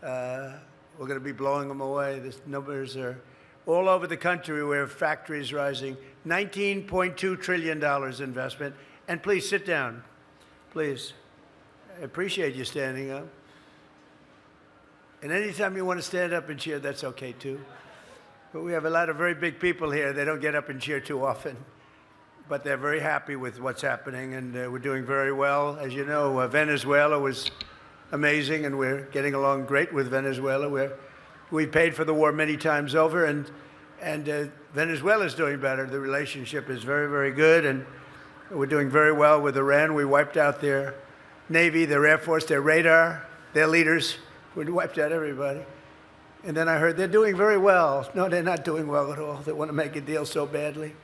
We're going to be blowing them away. The numbers are all over the country where factories rising. $19.2 trillion investment. And please sit down, please. I appreciate you standing up. And anytime you want to stand up and cheer, that's okay too. But we have a lot of very big people here. They don't get up and cheer too often. But they're very happy with what's happening, and we're doing very well. As you know, Venezuela was amazing, and we're getting along great with Venezuela. We paid for the war many times over, and Venezuela's doing better. The relationship is very, very good, and we're doing very well with Iran. We wiped out their Navy, their Air Force, their radar, their leaders. We wiped out everybody. And then I heard they're doing very well. No, they're not doing well at all. They want to make a deal so badly.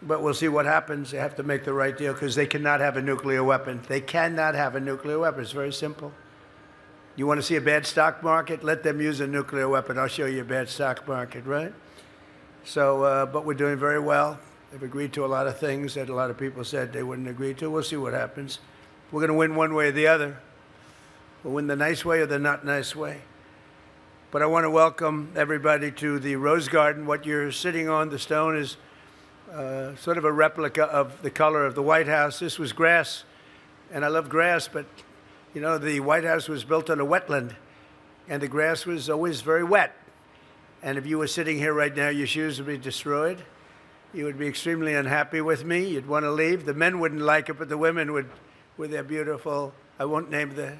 But we'll see what happens. They have to make the right deal because they cannot have a nuclear weapon. They cannot have a nuclear weapon. It's very simple. You want to see a bad stock market? Let them use a nuclear weapon. I'll show you a bad stock market, right? So, but we're doing very well. They've agreed to a lot of things that a lot of people said they wouldn't agree to. We'll see what happens. We're going to win one way or the other. We'll win the nice way or the not nice way. But I want to welcome everybody to the Rose Garden. What you're sitting on, the stone, is sort of a replica of the color of the White House. This was grass, and I love grass, but you know, the White House was built on a wetland, and the grass was always very wet. And if you were sitting here right now, your shoes would be destroyed. You would be extremely unhappy with me. You'd want to leave. The men wouldn't like it, but the women would, with their beautiful, I won't name the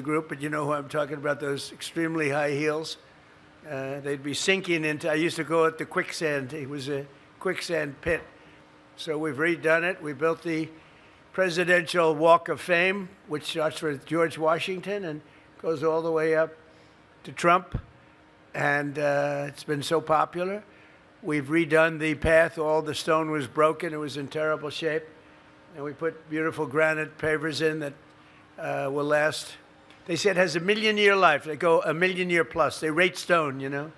group, but you know who I'm talking about, those extremely high heels. They'd be sinking into, I used to call it the quicksand. It was a quicksand pit. So we've redone it. We built the Presidential Walk of Fame, which starts with George Washington and goes all the way up to Trump. And it's been so popular. We've redone the path. All the stone was broken. It was in terrible shape. And we put beautiful granite pavers in that will last. They said it has a million-year life. They go a million-year plus. They rate stone, you know,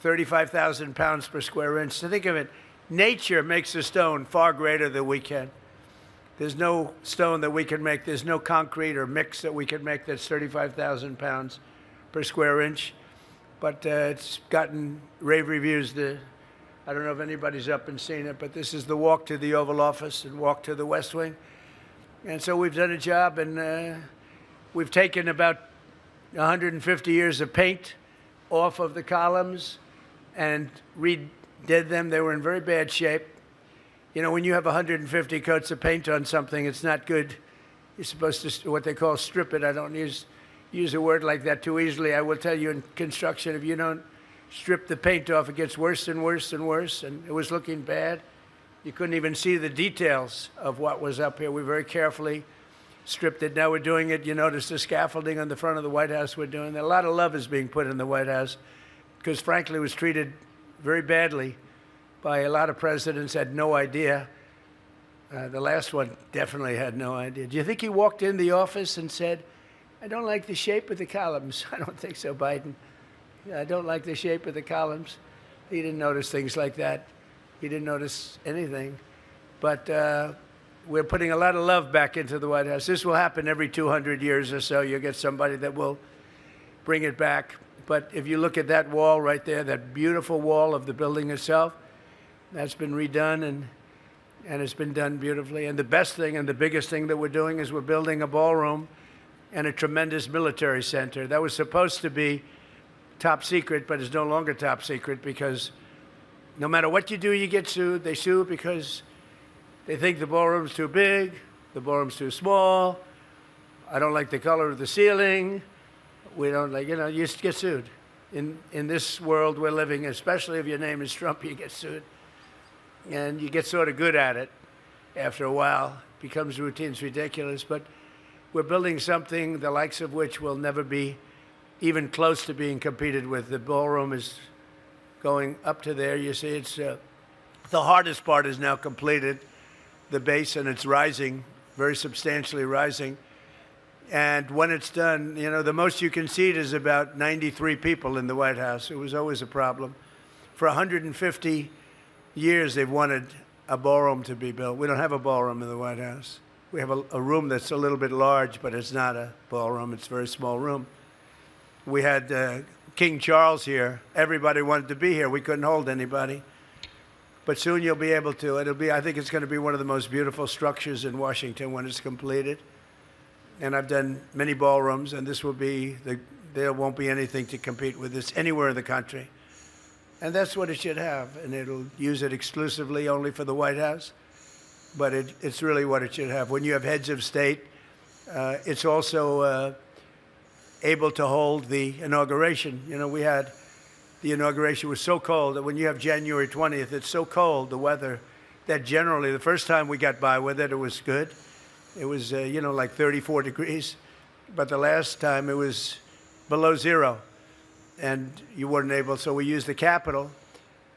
35,000 pounds per square inch. So think of it. Nature makes a stone far greater than we can. There's no stone that we can make. There's no concrete or mix that we can make that's 35,000 pounds per square inch. But it's gotten rave reviews. I don't know if anybody's up and seen it, but this is the walk to the Oval Office and walk to the West Wing. And so we've done a job, and we've taken about 150 years of paint off of the columns and redid them. They were in very bad shape. You know, when you have 150 coats of paint on something, it's not good. You're supposed to, what they call, strip it. I don't use a word like that too easily. I will tell you, in construction, if you don't strip the paint off, it gets worse and worse and worse, and it was looking bad. You couldn't even see the details of what was up here. We very carefully stripped it. Now we're doing it. You notice the scaffolding on the front of the White House we're doing. A lot of love is being put in the White House because, frankly, it was treated very badly by a lot of presidents, had no idea. The last one definitely had no idea. Do you think he walked in the office and said, I don't like the shape of the columns? I don't think so, Biden. I don't like the shape of the columns. He didn't notice things like that. He didn't notice anything. But we're putting a lot of love back into the White House. This will happen every 200 years or so. You'll get somebody that will bring it back. But if you look at that wall right there, that beautiful wall of the building itself, that's been redone, and it's been done beautifully. And the best thing and the biggest thing that we're doing is we're building a ballroom and a tremendous military center. That was supposed to be top secret, but it's no longer top secret because no matter what you do, you get sued. They sue because they think the ballroom's too big, the ballroom's too small, I don't like the color of the ceiling, we don't like, you know, you get sued. In this world we're living, especially if your name is Trump, you get sued. And you get sort of good at it after a while. It becomes routine. It's ridiculous. But we're building something the likes of which will never be even close to being competed with. The ballroom is going up to there. You see, it's the hardest part is now completed, the base, and it's rising, very substantially rising. And when it's done, you know, the most you can seat is about 93 people in the White House. It was always a problem. For 150 years, they've wanted a ballroom to be built. We don't have a ballroom in the White House. We have a room that's a little bit large, but it's not a ballroom. It's a very small room. We had King Charles here. Everybody wanted to be here. We couldn't hold anybody. But soon you'll be able to. I think it's going to be one of the most beautiful structures in Washington when it's completed. And I've done many ballrooms, and this will be, there won't be anything to compete with this anywhere in the country. And that's what it should have. And it'll use it exclusively only for the White House. But it's really what it should have. When you have heads of state, it's also able to hold the inauguration. You know, we had, the inauguration was so cold that when you have January 20th, it's so cold, the weather, that generally the first time we got by with it, it was good. It was, you know, like 34 degrees. But the last time it was below zero. And you weren't able, so we used the Capitol.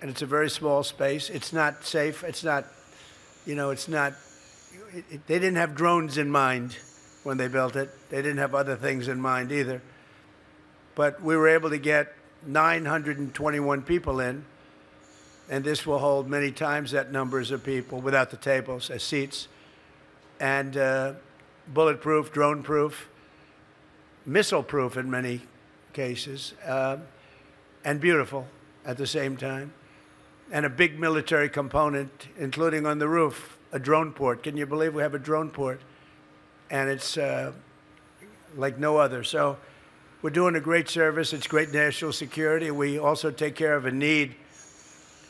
And it's a very small space. It's not safe. It's not, you know, it's not, they didn't have drones in mind when they built it. They didn't have other things in mind either. But we were able to get 921 people in, and this will hold many times that numbers of people without the tables as seats, and bulletproof, drone-proof, missile-proof in many cases, and beautiful at the same time, and a big military component, including on the roof, a drone port. Can you believe we have a drone port? And it's like no other. So we're doing a great service. It's great national security. We also take care of a need.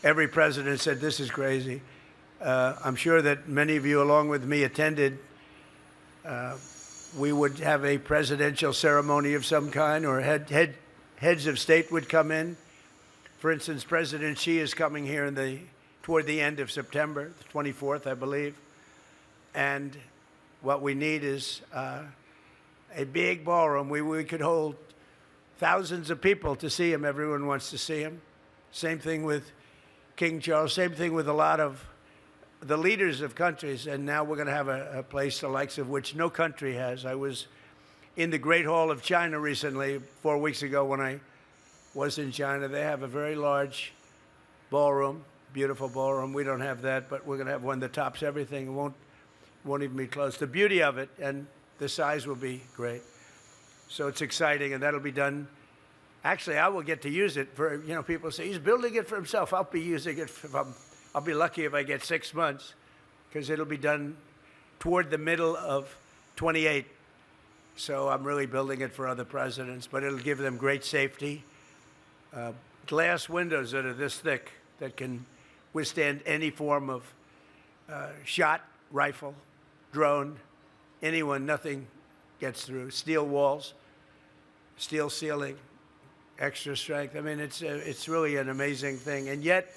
Every president said, this is crazy. I'm sure that many of you, along with me, attended. We would have a presidential ceremony of some kind, or heads of state would come in. For instance, President Xi is coming here toward the end of September, the 24th, I believe. And what we need is a big ballroom. We could hold thousands of people to see him. Everyone wants to see him. Same thing with King Charles. Same thing with a lot of the leaders of countries. And now we're going to have a place the likes of which no country has. I was in the Great Hall of China recently, 4 weeks ago when I was in China. They have a very large ballroom, beautiful ballroom. We don't have that, but we're going to have one that tops everything. It won't even be close. The beauty of it and the size will be great. So it's exciting, and that'll be done. Actually, I will get to use it for, you know, people say, he's building it for himself. I'll be using it I'll be lucky if I get 6 months, because it'll be done toward the middle of 28. So I'm really building it for other presidents, but it'll give them great safety. Glass windows that are this thick that can withstand any form of shot, rifle, drone, anyone, nothing gets through. Steel walls, steel ceiling, extra strength. I mean, it's really an amazing thing. And yet,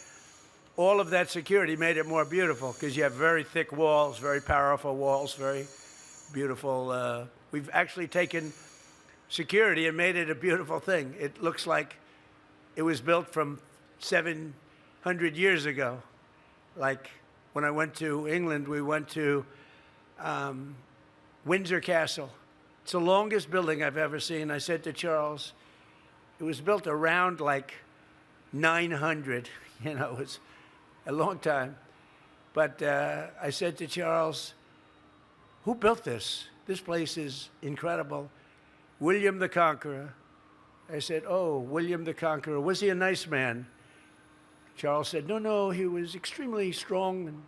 all of that security made it more beautiful, because you have very thick walls, very powerful walls, very beautiful. We've actually taken security and made it a beautiful thing. It looks like it was built from 700 years ago. Like when I went to England, we went to Windsor Castle. It's the longest building I've ever seen. I said to Charles, it was built around like 900. You know, it was a long time. But I said to Charles, who built this? This place is incredible. William the Conqueror. I said, oh, William the Conqueror. Was he a nice man? Charles said, no, he was extremely strong and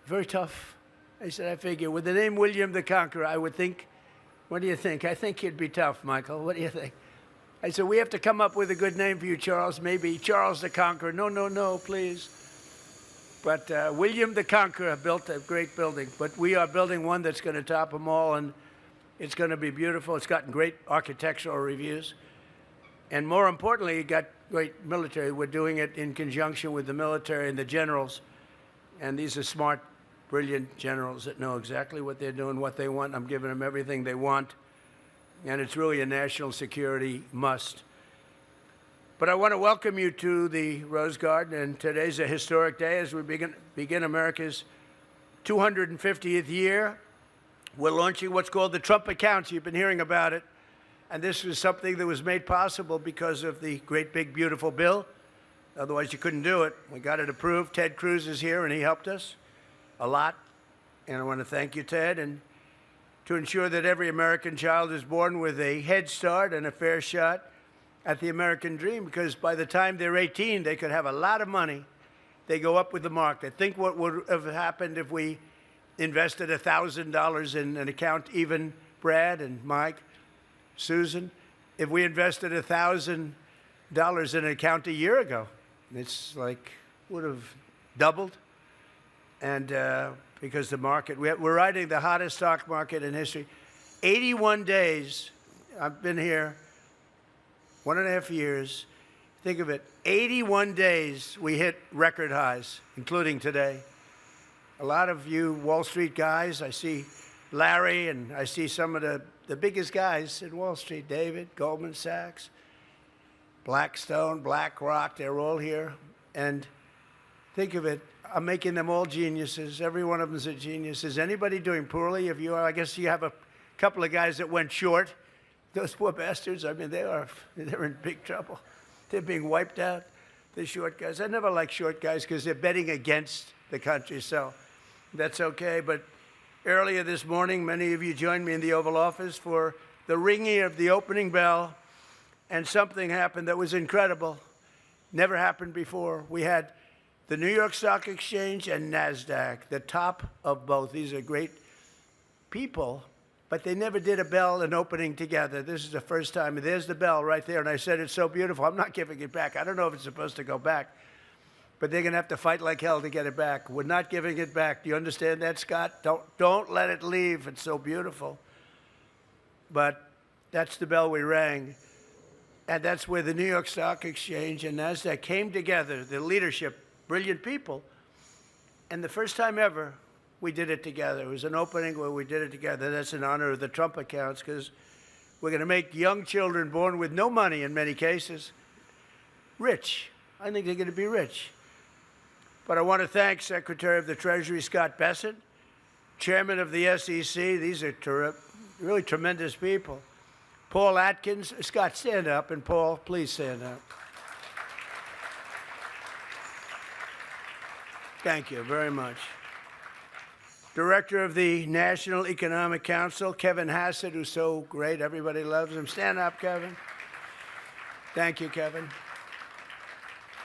very tough. I said, I figure with the name William the Conqueror, I would think, what do you think? I think he'd be tough, Michael. What do you think? I said, we have to come up with a good name for you, Charles. Maybe Charles the Conqueror. No, please. But William the Conqueror built a great building. But we are building one that's going to top them all, and it's going to be beautiful. It's gotten great architectural reviews. And more importantly, it got great military. We're doing it in conjunction with the military and the generals. And these are smart, brilliant generals that know exactly what they're doing, what they want. I'm giving them everything they want. And it's really a national security must. But I want to welcome you to the Rose Garden, and today's a historic day as we begin America's 250th year. We're launching what's called the Trump Accounts. You've been hearing about it. And this was something that was made possible because of the great, big, beautiful bill. Otherwise, you couldn't do it. We got it approved. Ted Cruz is here, and he helped us a lot. And I want to thank you, Ted. And to ensure that every American child is born with a head start and a fair shot at the American dream, because by the time they're 18, they could have a lot of money. They go up with the market. Think what would have happened if we invested $1,000 in an account, even Brad and Mike, Susan, if we invested $1,000 in an account a year ago. It's like would have doubled. And because the market, we're riding the hottest stock market in history. 81 days, I've been here 1.5 years. Think of it, 81 days we hit record highs, including today. A lot of you Wall Street guys, I see Larry and I see some of the biggest guys in Wall Street, David, Goldman Sachs, Blackstone, BlackRock, they're all here. And think of it, I'm making them all geniuses. Every one of them is a genius. Is anybody doing poorly? If you are, I guess you have a couple of guys that went short. Those poor bastards, I mean, they're in big trouble. They're being wiped out, the short guys. I never like short guys because they're betting against the country, so that's okay. But earlier this morning, many of you joined me in the Oval Office for the ringing of the opening bell, and something happened that was incredible. Never happened before. We had the New York Stock Exchange and NASDAQ, the top of both. These are great people, but they never did a bell and opening together. This is the first time. And there's the bell right there. And I said, it's so beautiful. I'm not giving it back. I don't know if it's supposed to go back, but they're going to have to fight like hell to get it back. We're not giving it back. Do you understand that, Scott? Don't let it leave. It's so beautiful. But that's the bell we rang. And that's where the New York Stock Exchange and NASDAQ came together, the leadership, brilliant people. And the first time ever, we did it together. It was an opening where we did it together. That's in honor of the Trump accounts, because we're going to make young children born with no money in many cases rich. I think they're going to be rich. But I want to thank Secretary of the Treasury Scott Bessent, Chairman of the SEC. These are really tremendous people. Paul Atkins. Scott, stand up. And Paul, please stand up. Thank you very much. Director of the National Economic Council, Kevin Hassett, who's so great. Everybody loves him. Stand up, Kevin. Thank you, Kevin.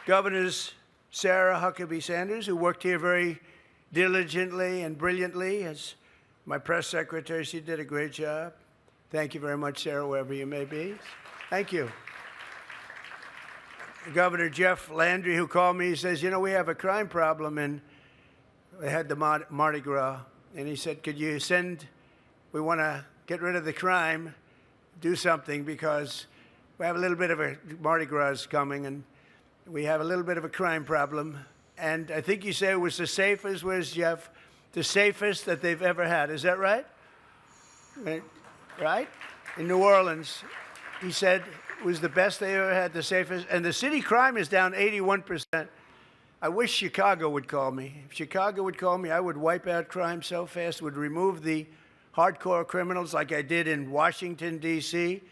Governors Sarah Huckabee Sanders, who worked here very diligently and brilliantly as my press secretary. She did a great job. Thank you very much, Sarah, wherever you may be. Thank you. Governor Jeff Landry, who called me, he says, you know, we have a crime problem, and we had the Mardi Gras, and he said, could you we want to get rid of the crime, do something, because we have a little bit of a Mardi Gras coming, and we have a little bit of a crime problem. And I think you say it was the safest, where's Jeff? The safest that they've ever had. Is that right? Right? In New Orleans, he said it was the best they ever had, the safest. And the city crime is down 81%. I wish Chicago would call me. If Chicago would call me, I would wipe out crime so fast, would remove the hardcore criminals like I did in Washington, D.C.,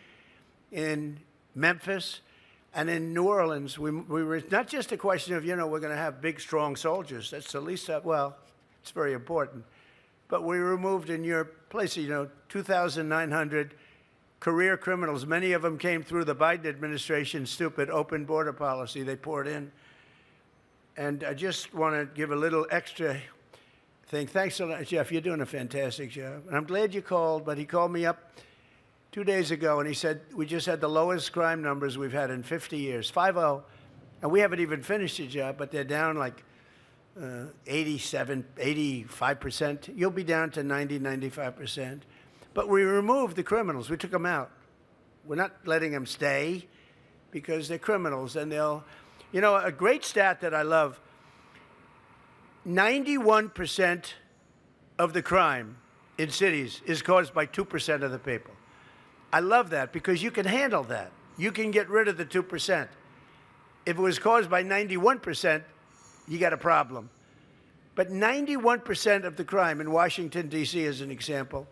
in Memphis, and in New Orleans. We were not just a question of, you know, we're going to have big, strong soldiers. That's the least of, well, it's very important. But we removed in your place, you know, 2,900 career criminals. Many of them came through the Biden administration's stupid open border policy. They poured in. And I just want to give a little extra thing. Thanks a lot, Jeff. You're doing a fantastic job. And I'm glad you called, but he called me up 2 days ago, and he said, we just had the lowest crime numbers we've had in 50 years, 5-0. And we haven't even finished the job, but they're down like 87, 85%. You'll be down to 90, 95%. But we removed the criminals. We took them out. We're not letting them stay because they're criminals, and they'll... You know, a great stat that I love, 91% of the crime in cities is caused by 2% of the people. I love that because you can handle that. You can get rid of the 2%. If it was caused by 91%, you got a problem. But 91% of the crime in Washington, D.C., as an example,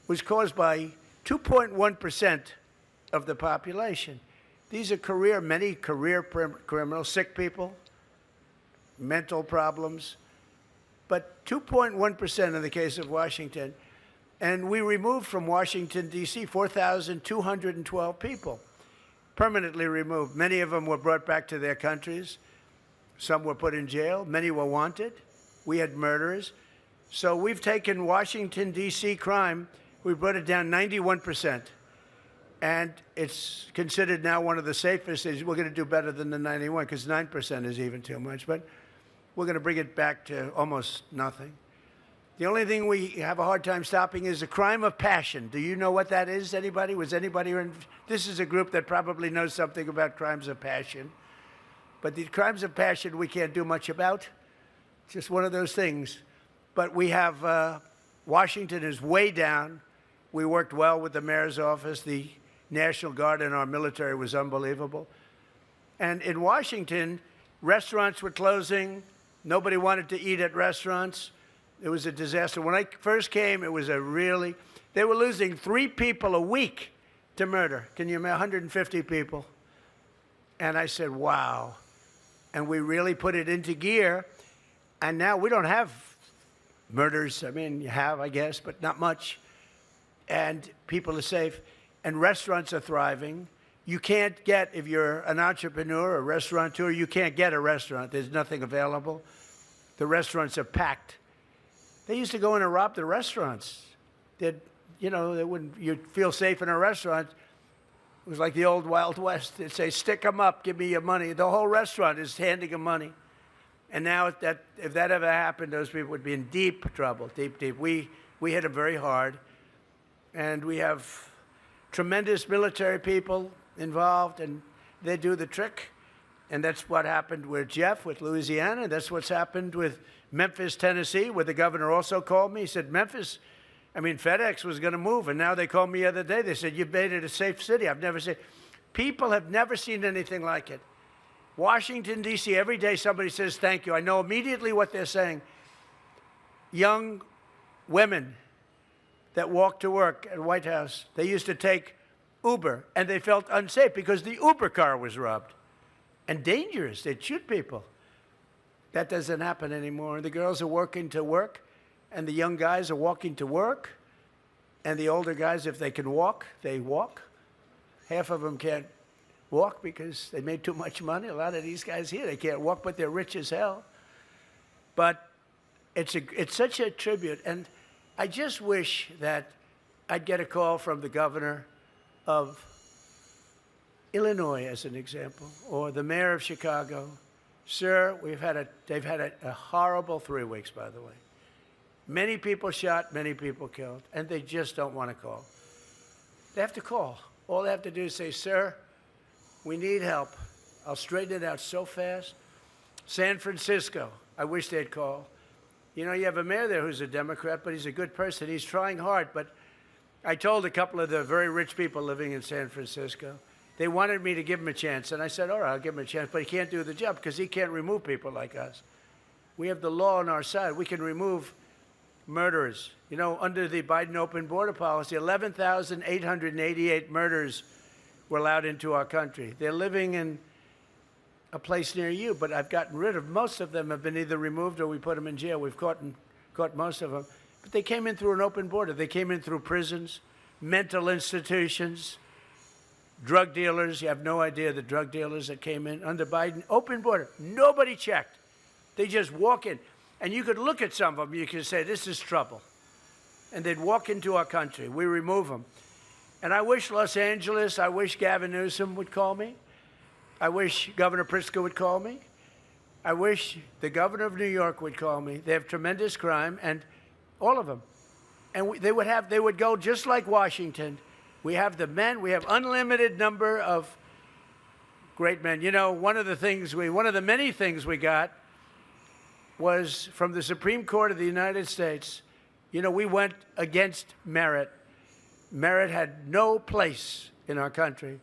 was caused by 2.1% of the population. These are many career criminals, sick people, mental problems, but 2.1% in the case of Washington. And we removed from Washington, D.C., 4,212 people, permanently removed. Many of them were brought back to their countries. Some were put in jail. Many were wanted. We had murderers. So we've taken Washington, D.C. crime, we brought it down 91%. And it's considered now one of the safest cities. We're going to do better than the 91 because 9% is even too much. But we're going to bring it back to almost nothing. The only thing we have a hard time stopping is a crime of passion. Do you know what that is, anybody? Was anybody in? This is a group that probably knows something about crimes of passion. But the crimes of passion we can't do much about. It's just one of those things. But we have, Washington is way down. We worked well with the mayor's office. The National Guard and our military was unbelievable. And in Washington, restaurants were closing. Nobody wanted to eat at restaurants. It was a disaster. When I first came, it was they were losing 3 people a week to murder. Can you imagine? 150 people. And I said, wow. And we really put it into gear. And now we don't have murders. I mean, you have, I guess, but not much. And people are safe. And restaurants are thriving. You can't get, if you're an entrepreneur or restaurateur, you can't get a restaurant. There's nothing available. The restaurants are packed. They used to go in and rob the restaurants. They'd, you know, you'd feel safe in a restaurant. It was like the old Wild West. They'd say, stick 'em up, give me your money. The whole restaurant is handing them money. And now if that ever happened, those people would be in deep trouble, deep, deep. We hit them very hard. And we have tremendous military people involved, and they do the trick. And that's what happened with Jeff, with Louisiana. That's what's happened with Memphis, Tennessee, where the governor also called me. He said, Memphis, I mean, FedEx was going to move. And now they called me the other day. They said, you've made it a safe city. I've never seen. People have never seen anything like it. Washington, D.C., every day somebody says thank you. I know immediately what they're saying. Young women that walk to work at White House, they used to take Uber, and they felt unsafe because the Uber car was robbed. And dangerous. They'd shoot people. That doesn't happen anymore. The girls are working to work, and the young guys are walking to work, and the older guys, if they can walk, they walk. Half of them can't walk because they made too much money. A lot of these guys here, they can't walk, but they're rich as hell. But it's such a tribute. And I just wish that I'd get a call from the governor of Illinois, as an example, or the mayor of Chicago. Sir, they've had a horrible 3 weeks, by the way. Many people shot, many people killed, and they just don't want to call. They have to call. All they have to do is say, sir, we need help. I'll straighten it out so fast. San Francisco, I wish they'd call. You know, you have a mayor there who's a Democrat, but he's a good person. He's trying hard, but I told a couple of the very rich people living in San Francisco, they wanted me to give him a chance. And I said, all right, I'll give him a chance, but he can't do the job because he can't remove people like us. We have the law on our side. We can remove murderers. You know, under the Biden open border policy, 11,888 murders were allowed into our country. They're living in a place near you, but I've gotten rid of most of them. Have been either removed or we put them in jail. We've caught most of them. But they came in through an open border. They came in through prisons, mental institutions, drug dealers. You have no idea the drug dealers that came in under Biden. Open border. Nobody checked. They just walk in. And you could look at some of them. You could say, this is trouble. And they'd walk into our country. We remove them. And I wish Los Angeles, I wish Gavin Newsom would call me. I wish Governor Pritzker would call me. I wish the governor of New York would call me. They have tremendous crime, and all of them. And they would go just like Washington. We have the men. We have unlimited number of great men. You know, one of the many things we got was from the Supreme Court of the United States. You know, we went against merit. Merit had no place in our country.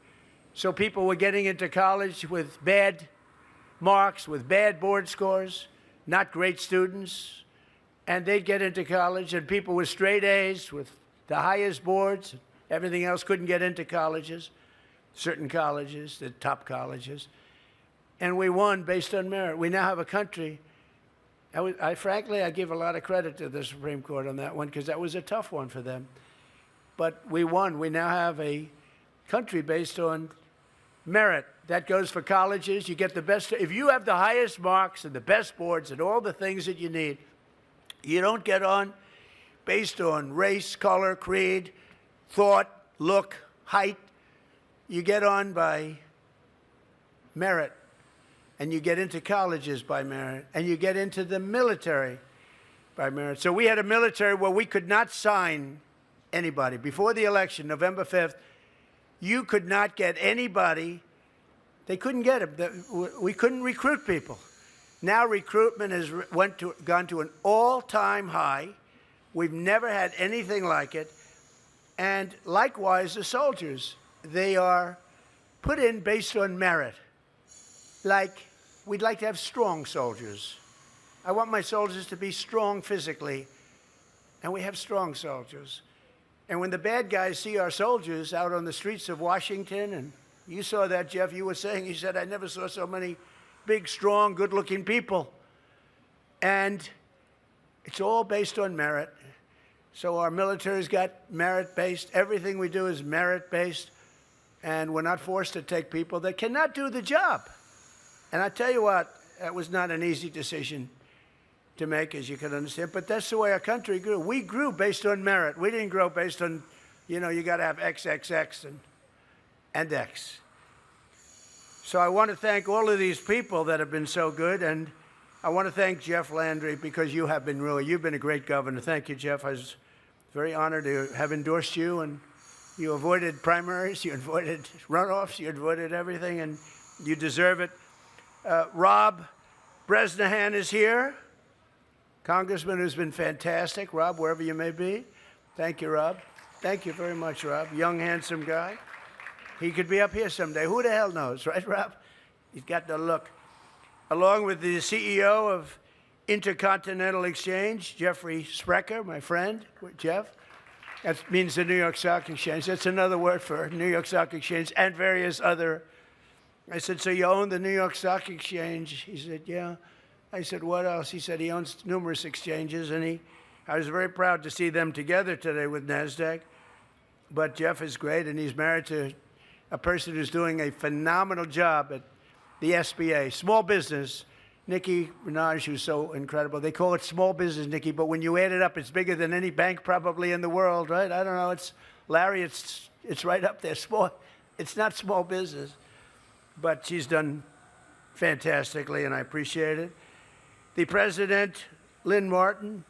So people were getting into college with bad marks, with bad board scores, not great students. And they'd get into college, and people with straight A's, with the highest boards, everything else, couldn't get into colleges, certain colleges, the top colleges. And we won based on merit. We now have a country Frankly, I give a lot of credit to the Supreme Court on that one because that was a tough one for them. But we won. We now have a country based on merit. That goes for colleges. You get the best. If you have the highest marks and the best boards and all the things that you need, you don't get on based on race, color, creed, thought, look, height. You get on by merit. And you get into colleges by merit. And you get into the military by merit. So we had a military where we could not sign anybody. Before the election, November 5th, you could not get anybody. They couldn't get them. We couldn't recruit people. Now recruitment has gone to an all-time high. We've never had anything like it. And likewise, the soldiers, they are put in based on merit. Like, we'd like to have strong soldiers. I want my soldiers to be strong physically, and we have strong soldiers. And when the bad guys see our soldiers out on the streets of Washington, and you saw that, Jeff, you were saying, you said, I never saw so many big, strong, good-looking people. And it's all based on merit. So our military's got merit-based. Everything we do is merit-based. And we're not forced to take people that cannot do the job. And I tell you what, that was not an easy decision to make, as you can understand. But that's the way our country grew. We grew based on merit. We didn't grow based on, you got to have XXX and X. So I want to thank all of these people that have been so good. And I want to thank Jeff Landry because you've been a great governor. Thank you, Jeff. I was very honored to have endorsed you. And you avoided primaries, you avoided runoffs, you avoided everything, and you deserve it. Rob Bresnahan is here, congressman who's been fantastic. Rob, wherever you may be. Thank you, Rob. Thank you very much, Rob. Young, handsome guy. He could be up here someday. Who the hell knows, right, Rob? He's got the look. Along with the CEO of Intercontinental Exchange, Jeffrey Sprecher, my friend, Jeff. That means the New York Stock Exchange. That's another word for New York Stock Exchange and various other. I said, so you own the New York Stock Exchange? He said, yeah. I said, what else? He said he owns numerous exchanges, and I was very proud to see them together today with NASDAQ. But Jeff is great, and he's married to a person who's doing a phenomenal job at the SBA, small business. Nikki Minaj, who's so incredible. They call it small business, Nikki, but when you add it up, it's bigger than any bank probably in the world, right? I don't know. Larry, it's right up there. It's not small business. But she's done fantastically, and I appreciate it. The president, Lynn Martin,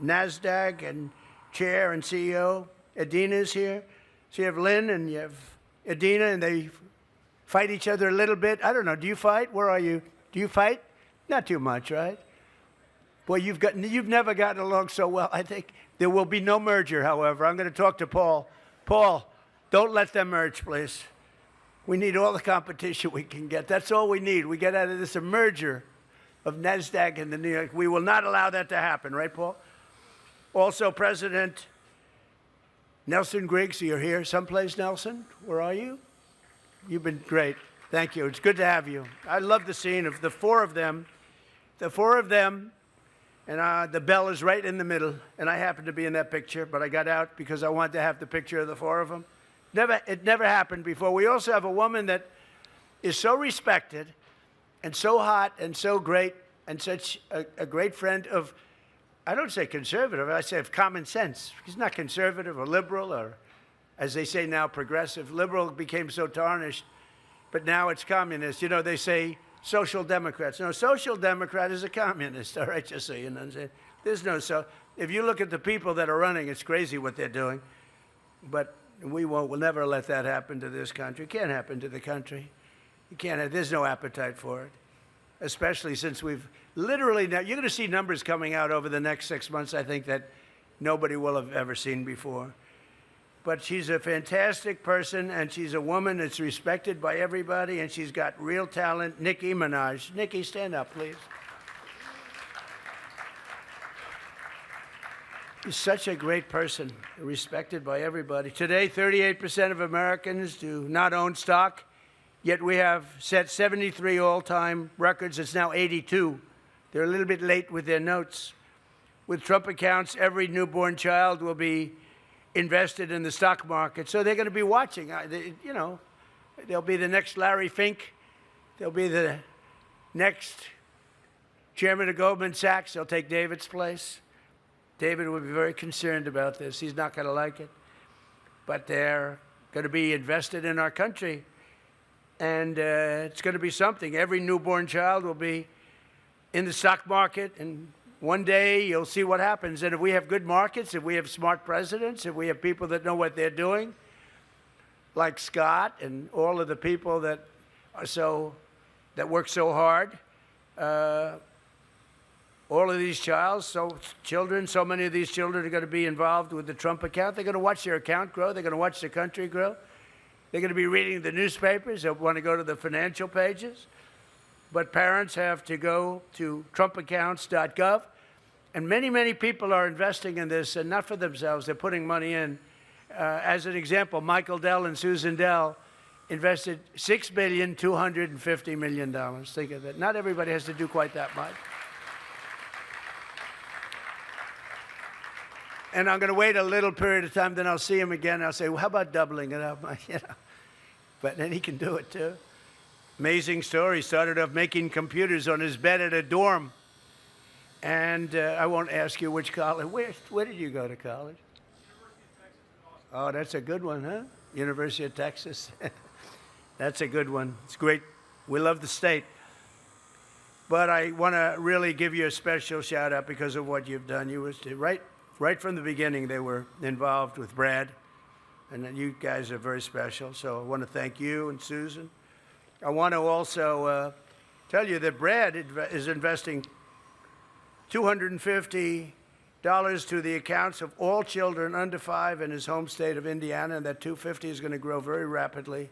NASDAQ, and chair and CEO, Adina is here. So you have Lynn and you have Adina, and they fight each other a little bit. I don't know. Do you fight? Where are you? Do you fight? Not too much, right? Boy, you've never gotten along so well. I think there will be no merger, however. I'm going to talk to Paul. Paul, don't let them merge, please. We need all the competition we can get. That's all we need. We get out of this a merger of NASDAQ and the New York. We will not allow that to happen, right, Paul? Also, President Nelson Griggs, you're here someplace, Nelson? Where are you? You've been great. Thank you. It's good to have you. I love the scene of the four of them. The four of them, and the bell is right in the middle. And I happened to be in that picture, but I got out because I wanted to have the picture of the four of them. It never happened before. We also have a woman that is so respected and so hot and so great and such a great friend of, I don't say conservative, I say of common sense. She's not conservative or liberal or, as they say now, progressive. Liberal became so tarnished, but now it's communist. They say social democrats. No, social democrat is a communist, all right, just so you know. There's no, if you look at the people that are running, it's crazy what they're doing. But we'll never let that happen to this country. It can't happen to the country. There's no appetite for it, especially since we've literally now, you're going to see numbers coming out over the next 6 months, I think, that nobody will have ever seen before. But she's a fantastic person, and she's a woman that's respected by everybody, and she's got real talent. Nicki Minaj. Nicki, stand up, please. He's such a great person, respected by everybody. Today, 38% of Americans do not own stock, yet we have set 73 all-time records. It's now 82 They're a little bit late with their notes. With Trump accounts, every newborn child will be invested in the stock market. So they're going to be watching. You know, they'll be the next Larry Fink. They'll be the next chairman of Goldman Sachs. They'll take David's place. David will be very concerned about this. He's not going to like it. But they're going to be invested in our country. And it's going to be something. Every newborn child will be in the stock market. And one day you'll see what happens. And if we have good markets, if we have smart presidents, if we have people that know what they're doing, like Scott and all of the people that are that work so hard, all of these children, so many of these children are going to be involved with the Trump account. They're going to watch their account grow. They're going to watch the country grow. They're going to be reading the newspapers. They'll want to go to the financial pages. But parents have to go to trumpaccounts.gov. And many, many people are investing in this, and not for themselves. They're putting money in. As an example, Michael Dell and Susan Dell invested $6.25 billion. Think of it. Not everybody has to do quite that much. And I'm going to wait a little period of time, then I'll see him again. I'll say, well, how about doubling it up? You know. But then he can do it, too. Amazing story. He started off making computers on his bed at a dorm. And I won't ask you which college. Where did you go to college? University of Texas in Austin. Oh, that's a good one, huh? University of Texas. That's a good one. It's great. We love the state. But I want to really give you a special shout out because of what you've done. You was right from the beginning, they were involved with Brad, and you guys are very special. So I want to thank you and Susan. I want to also tell you that Brad is investing $250 to the accounts of all children under 5 in his home state of Indiana, and that $250 is going to grow very rapidly.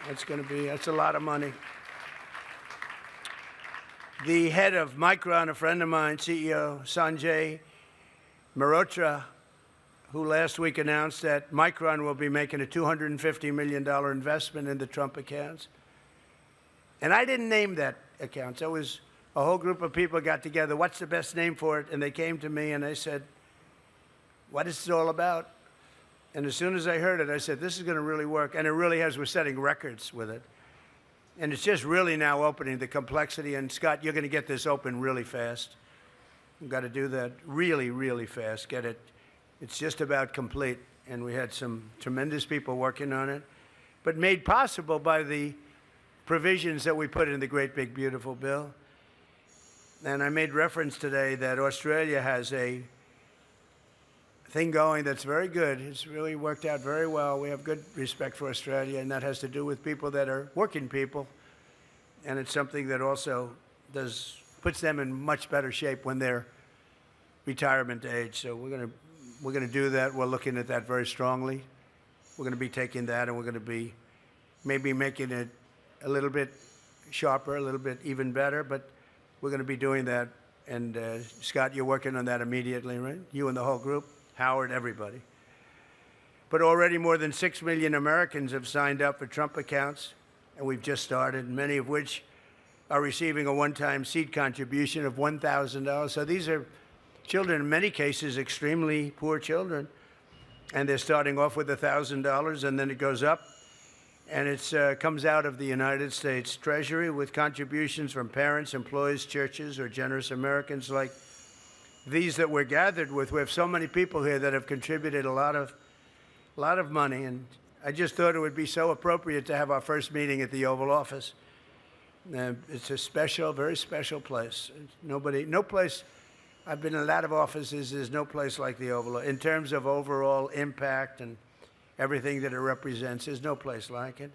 That's a lot of money. The head of Micron, a friend of mine, CEO Sanjay Mehrotra, who last week announced that Micron will be making a $250 million investment in the Trump accounts. And I didn't name that account. So it was a whole group of people got together. What's the best name for it? And they came to me and they said, what is this all about? And as soon as I heard it, I said, this is going to really work. And it really has. We're setting records with it. And it's just really now opening the complexity. And Scott, you're going to get this open really fast. We've got to do that really, really fast. Get it. It's just about complete. And we had some tremendous people working on it, but made possible by the provisions that we put in the Great Big Beautiful Bill. And I made reference today that Australia has a thing going that's very good. It's really worked out very well. We have good respect for Australia, and that has to do with people that are working people. And it's something that also puts them in much better shape when they're retirement age. So we're going to do that. We're looking at that very strongly. We're going to be taking that, and we're going to be maybe making it a little bit sharper, a little bit even better, but we're going to be doing that. And Scott, you're working on that immediately, right? You and the whole group, Howard, everybody. But already more than 6 million Americans have signed up for Trump accounts, and we've just started, many of which are receiving a one-time seed contribution of $1,000. So these are children, in many cases, extremely poor children, and they're starting off with $1,000, and then it goes up. And it comes out of the United States Treasury with contributions from parents, employees, churches, or generous Americans like these that we're gathered with. We have so many people here that have contributed a lot of money. And I just thought it would be so appropriate to have our first meeting at the Oval Office. It's a special, very special place. No place, I've been in a lot of offices, there's no place like the Oval. In terms of overall impact and everything that it represents, there's no place like it.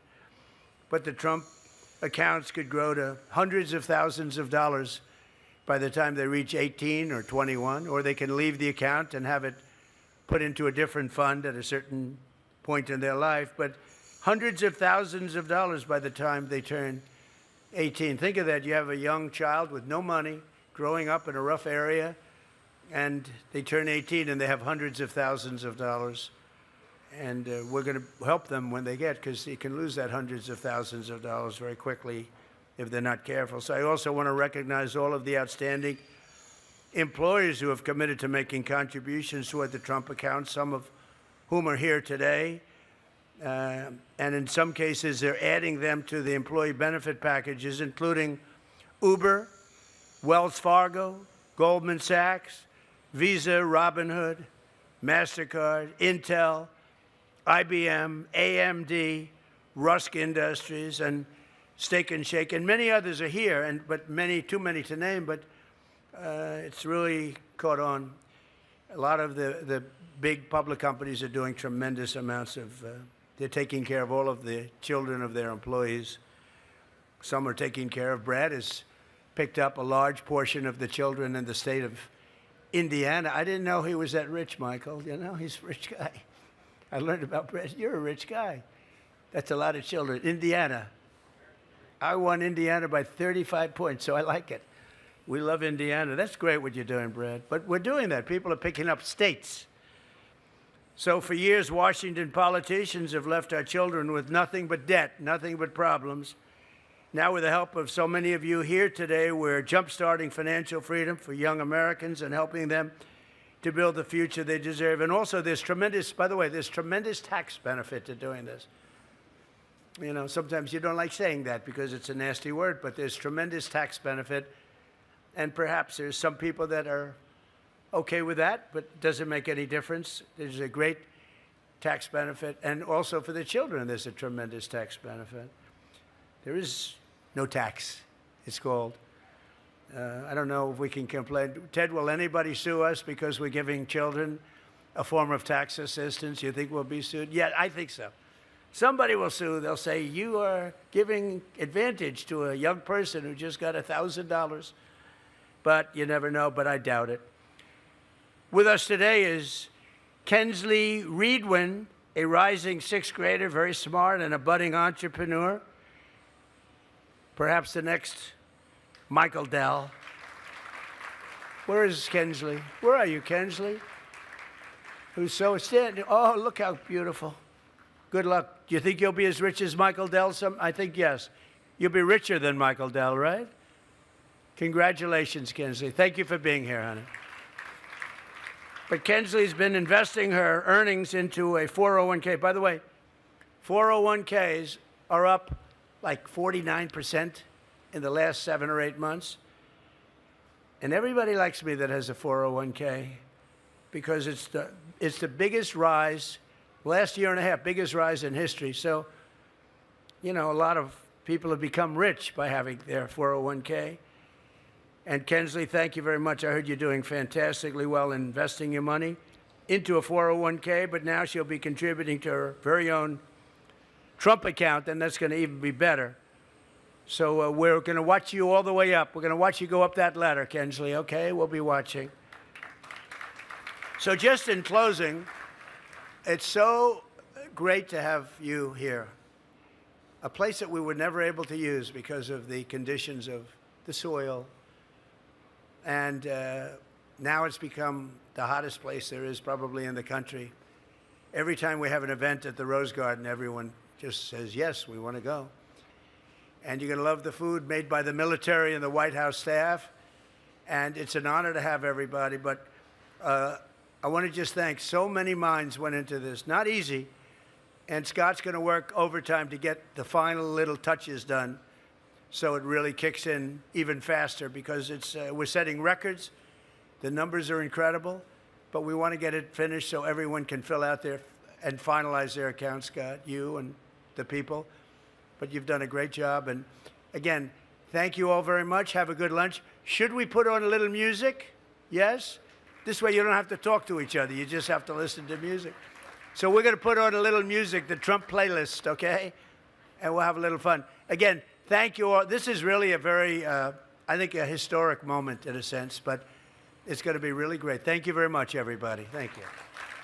But the Trump accounts could grow to hundreds of thousands of dollars by the time they reach 18 or 21, or they can leave the account and have it put into a different fund at a certain point in their life. But hundreds of thousands of dollars by the time they turn 18. Think of that. You have a young child with no money growing up in a rough area, and they turn 18 and they have hundreds of thousands of dollars. And we're going to help them when they get, because you can lose that hundreds of thousands of dollars very quickly if they're not careful. So I also want to recognize all of the outstanding employers who have committed to making contributions toward the Trump account, some of whom are here today. And in some cases, they're adding them to the employee benefit packages, including Uber, Wells Fargo, Goldman Sachs, Visa, Robinhood, MasterCard, Intel, IBM, AMD, Rusk Industries, and Steak and Shake, and many others are here, but too many to name, but it's really caught on. A lot of the big public companies are doing tremendous amounts of, they're taking care of all of the children of their employees. Some are taking care of. Brad has picked up a large portion of the children in the state of Indiana. I didn't know he was that rich, Michael. You know, he's a rich guy. I learned about Brad. You're a rich guy. That's a lot of children. Indiana. I won Indiana by 35 points, so I like it. We love Indiana. That's great what you're doing, Brad. But we're doing that. People are picking up states. So for years, Washington politicians have left our children with nothing but debt, nothing but problems. Now, with the help of so many of you here today, we're jumpstarting financial freedom for young Americans and helping them to build the future they deserve. And also, there's tremendous, by the way, there's tremendous tax benefit to doing this. You know, sometimes you don't like saying that because it's a nasty word, but there's tremendous tax benefit. And perhaps there's some people that are okay with that, but it doesn't make any difference. There's a great tax benefit. And also for the children, there's a tremendous tax benefit. There is no tax, it's called. I don't know if we can complain. Ted, will anybody sue us because we're giving children a form of tax assistance? You think we'll be sued? Yeah, I think so. Somebody will sue. They'll say, you are giving advantage to a young person who just got $1,000. But you never know, but I doubt it. With us today is Kensley Reedwin, a rising sixth grader, very smart and a budding entrepreneur. Perhaps the next Michael Dell. Where is Kensley? Where are you, Kensley? Who's so standing? Oh, look how beautiful. Good luck. Do you think you'll be as rich as Michael Dell? I think yes. You'll be richer than Michael Dell, right? Congratulations, Kensley. Thank you for being here, honey. But Kensley's been investing her earnings into a 401k. By the way, 401ks are up like 49% in the last 7 or 8 months. And everybody likes me that has a 401k because it's the biggest rise, last year and a half, biggest rise in history. So, you know, a lot of people have become rich by having their 401k. And Kensley, thank you very much. I heard you're doing fantastically well investing your money into a 401k, but now she'll be contributing to her very own Trump account, and that's going to even be better. So we're going to watch you all the way up. We're going to watch you go up that ladder, Kensley, okay? We'll be watching. So just in closing, it's so great to have you here. A place that we were never able to use because of the conditions of the soil. And now it's become the hottest place there is probably in the country. Every time we have an event at the Rose Garden, everyone just says, yes, we want to go. And you're going to love the food made by the military and the White House staff. And it's an honor to have everybody. But I want to just thank so many minds went into this. Not easy. And Scott's going to work overtime to get the final little touches done so it really kicks in even faster because we're setting records. The numbers are incredible. But we want to get it finished so everyone can fill out their and finalize their account, Scott, you and the people. But you've done a great job. And again, thank you all very much. Have a good lunch. Should we put on a little music? Yes? This way you don't have to talk to each other. You just have to listen to music. So we're going to put on a little music, the Trump playlist, okay? And we'll have a little fun. Again, thank you all. This is really a very, I think, a historic moment in a sense, but it's going to be really great. Thank you very much, everybody. Thank you.